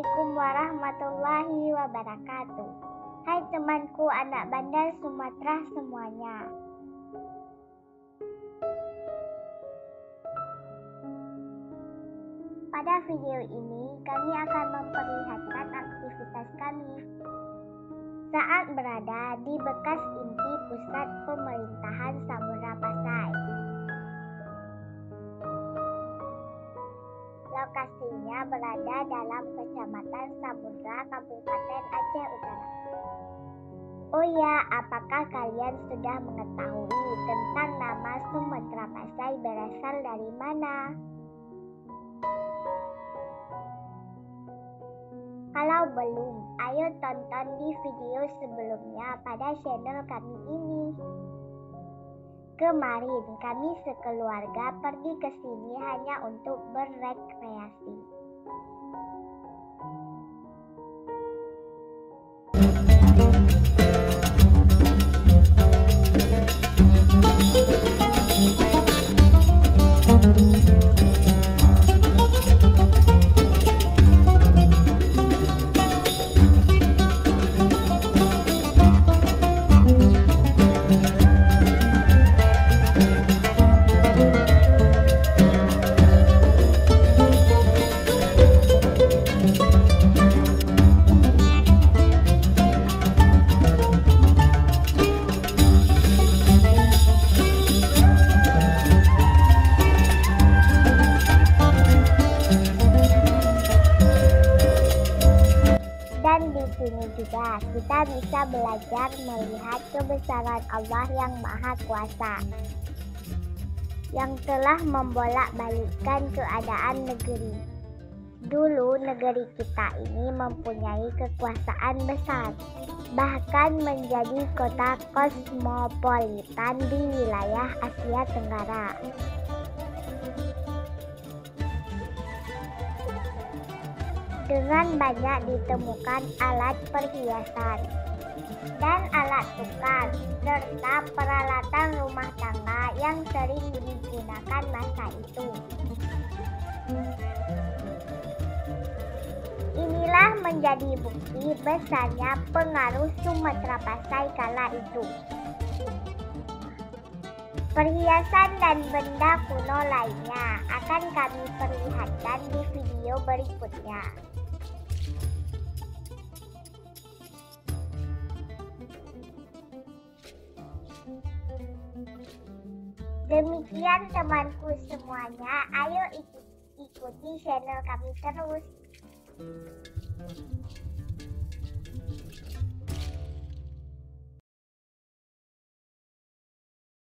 Assalamualaikum warahmatullahi wabarakatuh. Hai temanku anak bandar Sumatera semuanya. Pada video ini kami akan memperlihatkan aktivitas kami saat berada di bekas inti pusat pemerintahan Samudra Pasai. Lokasinya berada dalam Kecamatan Samudra, Kabupaten Aceh Utara. Oh ya, apakah kalian sudah mengetahui tentang nama Sumatera Pasai berasal dari mana? Kalau belum, ayo tonton di video sebelumnya pada channel kami ini. Kemarin kami sekeluarga pergi ke sini hanya untuk berrekreasi. Dan di sini juga kita bisa belajar melihat kebesaran Allah yang Maha Kuasa yang telah membolak-balikkan keadaan negeri. Dulu negeri kita ini mempunyai kekuasaan besar, bahkan menjadi kota kosmopolitan di wilayah Asia Tenggara. Dengan banyak ditemukan alat perhiasan dan alat tukar serta peralatan rumah tangga yang sering digunakan masa itu. Inilah menjadi bukti besarnya pengaruh Sumatera Pasai kala itu. Perhiasan dan benda kuno lainnya akan kami perlihatkan di video berikutnya. Demikian temanku semuanya, ayo ikuti channel kami terus.